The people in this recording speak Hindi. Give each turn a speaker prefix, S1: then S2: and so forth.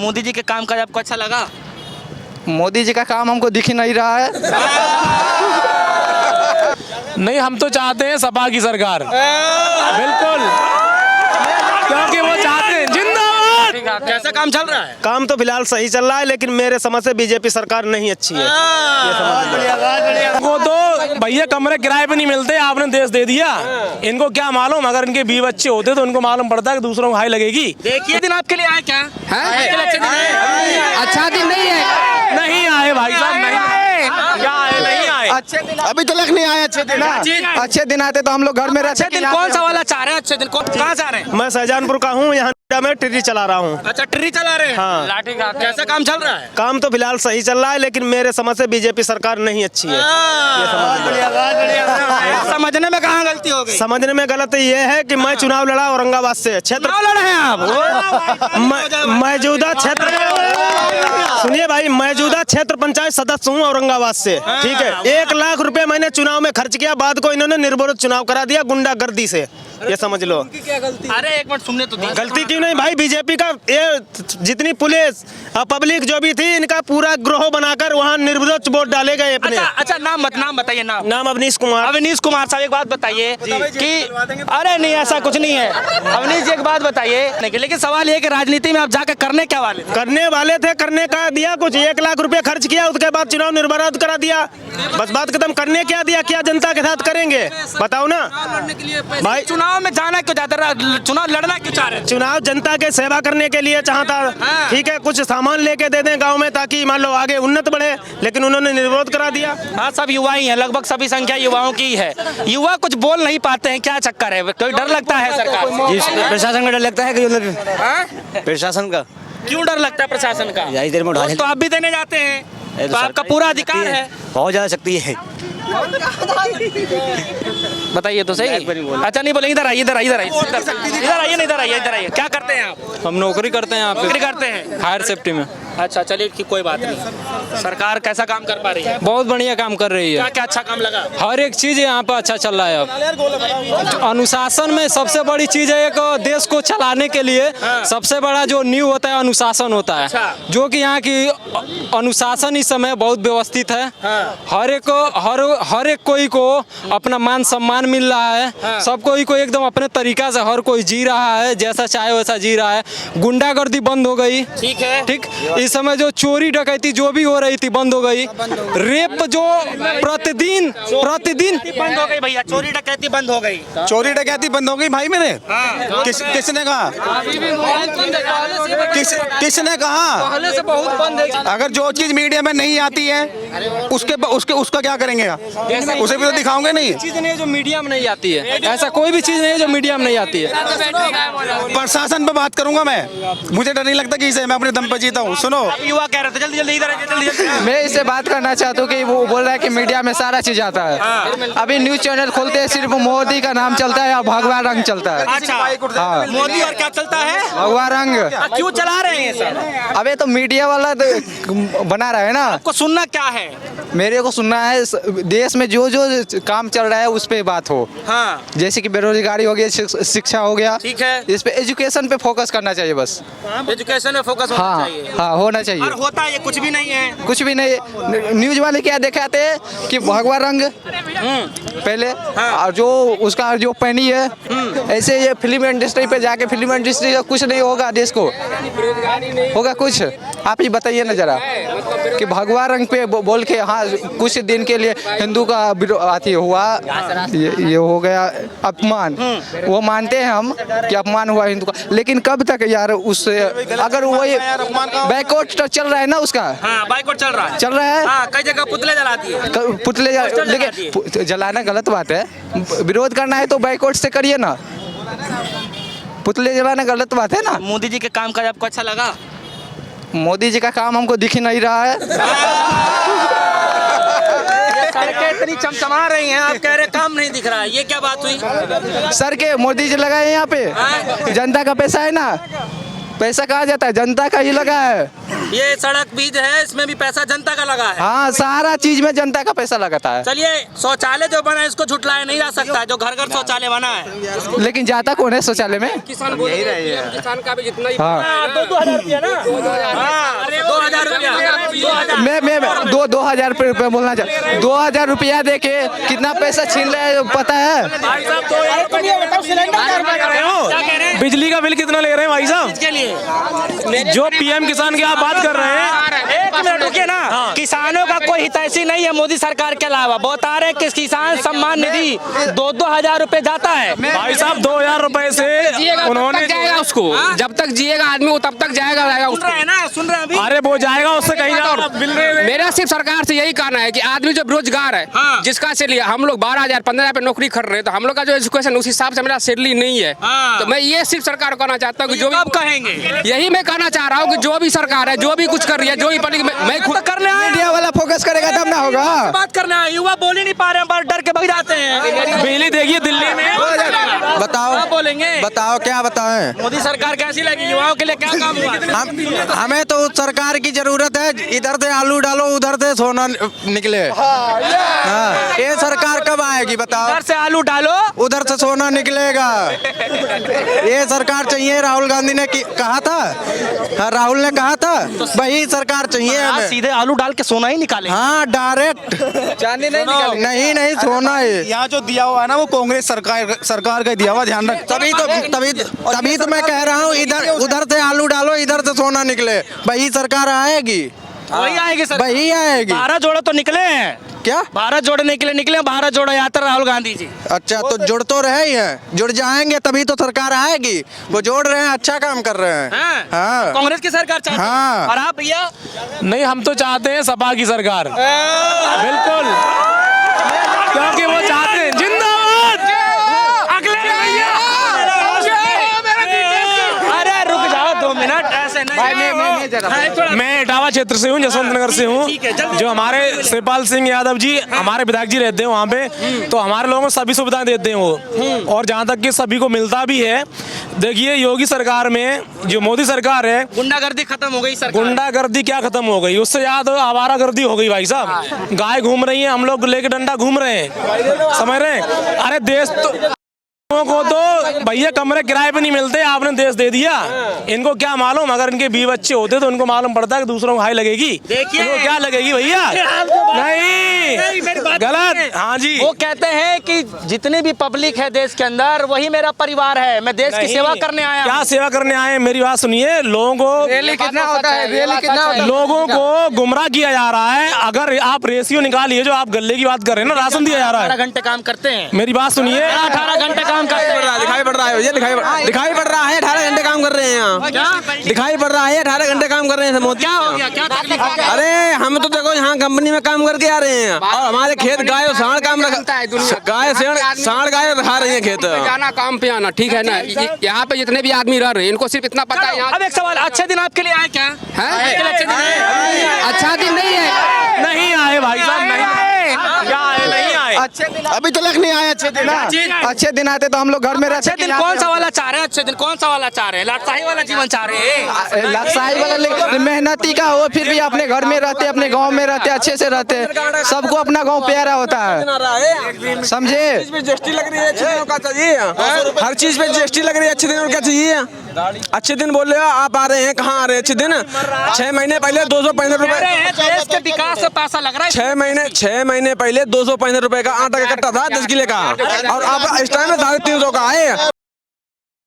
S1: मोदी जी के काम काज आपको अच्छा लगा?
S2: मोदी जी का काम हमको दिख ही नहीं रहा है।
S3: नहीं, हम तो चाहते हैं सपा की सरकार, बिल्कुल, क्योंकि वो चाहते हैं। जिंदाबाद।
S1: कैसा काम चल रहा है?
S4: काम तो फिलहाल सही चल रहा है, लेकिन मेरे समझ से बीजेपी सरकार नहीं अच्छी है।
S3: वो तो भैया कमरे किराए पे नहीं मिलते, आपने देश दे दिया। इनको क्या मालूम, अगर इनके 20 बच्चे होते तो इनको मालूम पड़ता है कि दूसरों को हाई लगेगी।
S1: देखिए दिन आपके लिए आए क्या?
S2: अच्छा दिन नहीं है।
S3: नहीं आए भाई साहब, नहीं क्या आए, नहीं आए।
S2: अच्छे दिन अभी तक नहीं आए। अच्छे दिन अच्छे दिन आते तो हम लोग घर में रहते।
S1: अच्छे दिन कौन सा वाला चाह रहे हैं? अच्छे दिन कहाँ जा रहे हैं?
S4: मैं शाहजहानपुर का हूँ, यहाँ मैं टिर्री चला रहा हूँ।
S1: अच्छा, ट्री चला रहे हैं।
S4: हाँ।
S1: लाठी का कैसा काम चल रहा है?
S4: काम तो फिलहाल सही चल रहा है, लेकिन मेरे समझ से बीजेपी सरकार नहीं अच्छी है।
S1: समझने में कहाँ गलती हो गई?
S4: समझने में गलत ये है कि मैं चुनाव लड़ा औरंगाबाद से, क्षेत्र
S1: लड़े हैं आप?
S4: मौजूदा क्षेत्र, सुनिए भाई, मौजूदा क्षेत्र पंचायत सदस्य हूँ औरंगाबाद से, ठीक है। 1 लाख रुपए मैंने चुनाव में खर्च किया, बाद को इन्होंने निर्विरोध चुनाव करा दिया गुंडागर्दी से, ये समझ लो।
S1: अरे एक मिनट सुनने तो दीजिए।
S4: गलती क्यों नहीं भाई, बीजेपी का ये जितनी पुलिस पब्लिक जो भी थी, इनका पूरा ग्रोह बनाकर वहाँ निर्विरोध वोट डाले गए अपने।
S1: अच्छा नाम बताइए।
S4: नाम अवनीश कुमार।
S1: अवनीश कुमार साहब, एक बात बताइए कि अरे नहीं, ऐसा कुछ नहीं है। अवनीश जी एक बात बताइए, लेकिन सवाल ये कि राजनीति में आप जाकर करने क्या वाले?
S4: करने वाले थे, करने का दिया कुछ, 1 लाख रुपए खर्च किया, उसके बाद चुनाव निर्विरोध करा दिया, बस बात खत्म। करने क्या दिया, क्या जनता के साथ करेंगे बताओ ना भाई।
S1: चुनाव में जाना क्यों चाहते रहे? चुनाव लड़ना क्यों चाह रहे?
S4: चुनाव जनता के सेवा करने के लिए चाहता, ठीक है, कुछ सामान लेके दे दें गांव में ताकि मान लो आगे उन्नत बढ़े, लेकिन उन्होंने निर्विरोध करा दिया।
S1: हाँ, सब युवा ही हैं, लगभग सभी संख्या युवाओं की है। युवा कुछ बोल नहीं पाते हैं, क्या चक्कर है? कोई डर लगता है सरकार से?
S2: प्रशासन का डर लगता है कि प्रशासन का
S1: क्यों डर लगता है प्रशासन का?
S2: यही देर में उठा
S1: तो आप भी देने जाते हैं, तो आपका पूरा अधिकार है।
S2: बहुत ज्यादा शक्ति है।
S1: बताइए तो सही। अच्छा नहीं बोलेंगे, इधर आइए। क्या करते हैं आप?
S5: हम नौकरी करते हैं, यहाँ पे
S1: नौकरी करते हैं
S5: फायर सेफ्टी में।
S1: अच्छा चलिए, ठीक, कोई बात नहीं। सरकार कैसा काम कर पा रही है?
S5: बहुत बढ़िया काम कर रही है,
S1: क्या अच्छा काम लगा?
S5: हर एक चीज यहाँ पे अच्छा चल रहा है। अब अनुशासन में सबसे बड़ी चीज है, एक देश को चलाने के लिए सबसे बड़ा जो नींव होता है अनुशासन होता है, जो कि यहाँ की अनुशासन इस समय बहुत व्यवस्थित है। हर एक कोई को अपना मान सम्मान मिल रहा है, सब कोई को एकदम अपने तरीका से हर कोई जी रहा है, जैसा चाहे वैसा जी रहा है। गुंडागर्दी बंद हो गई,
S1: ठीक है,
S5: ठीक। इस समय जो चोरी डकैती जो भी हो रही थी बंद हो गई। रेप जो प्रतिदिन
S1: बंद हो गई भैया, चोरी डकैती बंद हो गई।
S2: चोरी डकैती बंद हो गई भाई मेरे। किसने कहा? किसने कहा?
S5: पहले से बहुत बंद है।
S2: अगर जो चीज मीडिया में नहीं आती है उसका क्या करेंगे? उसे भी तो दिखाओगे नहीं।
S5: चीज नहीं है जो मीडिया में नहीं आती है, ऐसा कोई भी चीज नहीं है जो मीडिया में नहीं आती है।
S2: प्रशासन पे बात करूंगा मैं, मुझे डर नहीं लगता कि इसे मैं अपने दम पे जीता हूँ। सुनो,
S1: युवा कह रहे थे जल्दी इधर आइए।
S2: मैं इससे बात करना चाहता हूँ कि वो बोल रहा है कि मीडिया में सारा चीज आता है। अभी न्यूज चैनल खोलते हैं, सिर्फ मोदी का नाम चलता है और भगवा रंग चलता है।
S1: अच्छा,
S2: हाँ,
S1: मोदी और क्या चलता है?
S2: भगवा रंग।
S1: क्यों चला रहे हैं सर?
S2: अबे तो मीडिया वाला तो बना रहा है ना।
S1: आपको सुनना क्या है?
S2: मेरे को सुनना है देश में जो जो काम चल रहा है उस पे बात हो।
S1: हाँ,
S2: जैसे कि बेरोजगारी हो गया, शिक्षा हो गया,
S1: ठीक है,
S2: इस पे एजुकेशन पे फोकस करना चाहिए बस।
S1: एजुकेशन में फोकस होना
S2: हाँ
S1: चाहिए।
S2: हाँ, होना चाहिए।
S1: और होता है, ये कुछ भी नहीं है।
S2: कुछ भी नहीं। न्यूज वाले क्या दिखाते हैं कि भगवा रंग पहले, और जो उसका जो पहनी है, ऐसे ये फिल्म इंडस्ट्री पे जाके फिल्म इंडस्ट्री का कुछ नहीं होगा, देश को होगा कुछ? आप ही बताइए ना जरा कि भगवा रंग पे बोल के हाँ कुछ दिन के लिए हिंदू का अथी हुआ, ये हो गया अपमान। वो मानते हैं हम कि अपमान हुआ हिंदू का, लेकिन कब तक यार? उससे अगर वही बैकआउट चल रहा है ना उसका।
S1: हाँ, बाइकआउट चल रहा है।
S2: हाँ,
S1: कई जगह पुतले जलाती है।
S2: पुतले लेकिन जलाना गलत बात है। विरोध करना है तो बैकआउट से करिए ना, पुतले जलाना गलत बात है ना।
S1: मोदी जी के काम काज आपको अच्छा लगा?
S2: मोदी जी का काम हमको दिख ही नहीं रहा है।
S1: सड़कें इतनी चमचमा रही हैं, आप कह रहे काम नहीं दिख रहा है, ये क्या बात हुई?
S2: सर के मोदी जी लगाए यहाँ पे, जनता का पैसा है ना, पैसा कहाँ जाता है, जनता का ही लगा है।
S1: ये सड़क बीज है, इसमें भी पैसा जनता का लगा है।
S2: हाँ, सारा चीज में जनता का पैसा लगाता है।
S1: चलिए, शौचालय जो बना है इसको झुटलाया नहीं जा सकता, जो घर घर शौचालय बना है।
S2: लेकिन जाता कौन है शौचालय में?
S5: किसान बोल रहे हैं, किसान का भी जितना ही
S2: हाँ,
S1: 2,000 रुपया ना, 2,000 रुपया,
S2: मैं 2,000 रुपये बोलना चाहता। 2,000 रुपया दे के कितना पैसा छीन रहे हैं पता है?
S1: भाई साहब 2,000
S3: बिजली का बिल कितना ले रहे हैं भाई साहब?
S1: के लिए
S3: जो पीएम किसान की आप बात कर रहे हैं,
S1: एक मिनट रुकिए ना। किसानों का कोई हितैषी नहीं है मोदी सरकार के अलावा। बता रहे कि किसान सम्मान निधि 2,000 रुपए जाता है।
S3: भाई साहब 2,000 रुपए से उन्होंने
S5: जाएगा उसको, जब तक जिएगा आदमी वो तब तक जाएगा
S1: सुन रहे हैं ना, सुन रहे हैं अभी।
S3: अरे वो जाएगा उससे कहीं ना बिल रहे।
S5: मेरा सिर्फ सरकार से यही कहना है कि आदमी जो बेरोजगार है,
S1: हाँ।
S5: जिसका से लिया हम लोग 12,000 15,000 पे नौकरी कर रहे हैं, तो हम लोग का जो एजुकेशन उस हिसाब से मेरा सैलरी नहीं है।
S1: हाँ।
S5: तो मैं ये सिर्फ सरकार को कहना चाहता हूँ कि जो भी
S1: कब कहेंगे?
S5: यही मैं कहना चाह रहा हूँ कि जो भी सरकार है, जो भी कुछ कर रही है, जो भी मैं खुद
S1: करने आए
S2: मीडिया वाला फोकस करेगा तब ना होगा।
S1: बात करने आए, युवा बोल ही नहीं पा रहे हैं, बस डर के भाग जाते हैं।
S3: बिजली देखिए दिल्ली में।
S2: बताओ,
S1: क्या बोलेंगे?
S2: बताओ क्या बताएं?
S1: मोदी सरकार कैसी लगी? युवाओं के लिए क्या काम हुआ?
S2: हमें तो उस सरकार की जरूरत है, इधर से आलू डालो उधर से सोना निकले। हाँ, ये सरकार कब आएगी बताओ?
S1: इधर से आलू डालो,
S2: उधर से सोना निकलेगा। ये सरकार चाहिए, राहुल गांधी ने कहा था। हाँ, राहुल ने कहा था वही सरकार चाहिए हमें।
S1: सीधे आलू डाल के सोना ही निकाले।
S2: हाँ, डायरेक्ट चांदी नहीं निकालेंगे। नहीं सोना है।
S6: यहाँ जो दिया हुआ है ना वो कांग्रेस सरकार का दिया हुआ, ध्यान रख।
S2: तभी तो मैं कह रहा हूँ इधर उधर से आलू डालो इधर से सोना निकले, वही सरकार आएगी।
S1: वही आएगी सर,
S2: वही आएगी।
S1: 12 जोड़े तो निकले हैं।
S2: क्या
S1: भारत जोड़ने के लिए निकले, भारत जोड़ो यात्रा राहुल गांधी जी।
S2: अच्छा, तो जुड़ तो रहे ही हैं, जुड़ जाएंगे तभी तो सरकार आएगी। वो जोड़ रहे हैं, अच्छा काम कर रहे हैं। हाँ।
S1: कांग्रेस की सरकार चाहती है।
S2: हाँ।
S1: और आप भैया?
S3: नहीं, हम तो चाहते हैं सपा की सरकार, बिल्कुल, क्योंकि वो चाहते हैं जिंदाबाद।
S1: अरे रुक जाओ 2 मिनट, ऐसे नहीं।
S3: मैं इटावा क्षेत्र से हूँ, जसवंत नगर से हूँ। जो हमारे शिवपाल सिंह यादव जी, हमारे विधायक जी रहते हैं वहाँ पे, तो हमारे लोगों को सभी सुविधाएं देते हैं वो, और जहाँ तक कि सभी को मिलता भी है। देखिए, योगी सरकार में जो मोदी सरकार है,
S1: गुंडागर्दी खत्म हो गई सरकार।
S3: गुंडागर्दी क्या खत्म हो गई, उससे ज्यादा आवारागर्दी हो गई भाई साहब। गाय घूम रही है, हम लोग लेके डंडा घूम रहे हैं, समझ रहे हैं? अरे देश तो को तो भैया कमरे किराए पे नहीं मिलते, आपने देश दे दिया। इनको क्या मालूम, अगर इनके 20 बच्चे होते तो इनको मालूम पड़ता है कि दूसरों को हाई लगेगी। इनको क्या लगेगी भैया? नहीं, गलत। हाँ जी,
S1: वो कहते हैं कि जितनी भी पब्लिक है देश के अंदर वही मेरा परिवार है, मैं देश की सेवा करने आया।
S3: क्या सेवा करने आए? मेरी बात सुनिए, लोगों को
S2: कितना होता है?
S3: लोगों को गुमराह किया जा रहा है। अगर आप रेशियो निकालिए, जो आप गले की बात कर रहे हैं ना, राशन दिया जा रहा है।
S1: 18 घंटे काम करते हैं।
S3: मेरी बात सुनिए,
S1: 18 घंटे काम करते हैं।
S6: दिखाई पड़ रहा है भैया, दिखाई पड़ रहा है। 18 घंटे काम कर रहे हैं यहाँ, दिखाई पड़ रहा है। 18 घंटे काम कर रहे हैं मोदी।
S1: क्या हो गया? क्या तकलीफ है?
S6: अरे हम तो देखो यहाँ कंपनी में काम करके आ रहे हैं, और हमारे खेत गाय और सांड काम गाय सांड गाय रखा रही है खेत।
S5: जाना काम पे आना, ठीक है ना? यहाँ पे जितने भी आदमी रह रहे हैं, इनको सिर्फ इतना पता है।
S1: अब एक सवाल, अच्छे दिन आपके लिए आए क्या? अच्छे दिन आए?
S5: अच्छा दिन नहीं है,
S3: नहीं आए भाई साहब, नहीं क्या आए, नहीं आए।
S2: अच्छे दिन
S6: अभी तक नहीं आए अच्छे दिन।
S2: अच्छे दिन आते तो हम लोग घर में रहते।
S1: अच्छे दिन कौन सा वाला चाह रहे हैं? अच्छे दिन कौन सा वाला चाह रहे हैं? लाटसाही वाला जीवन चाह रहे हैं?
S2: लाटसाही वाला, लेकिन मेहनती का हो, फिर भी अपने घर में रहते, अपने गांव में रहते, अच्छे से रहते। सबको अपना गांव प्यारा होता है, समझे?
S6: जीएसटी लग रही है, अच्छे दिनों का चाहिए। हर चीज पे जीएसटी लग रही है, अच्छे दिनों का चाहिए। अच्छे दिन बोल रहे हो आप, आ रहे हैं कहाँ आ रहे हैं अच्छे दिन? 6 महीने पहले 265 रुपए
S1: देश के विकास से पैसा लग रहा है।
S6: 6 महीने पहले 265 रुपए का आटा का कट्टा था 10 किलो का, और अब इस टाइम में 350 का है।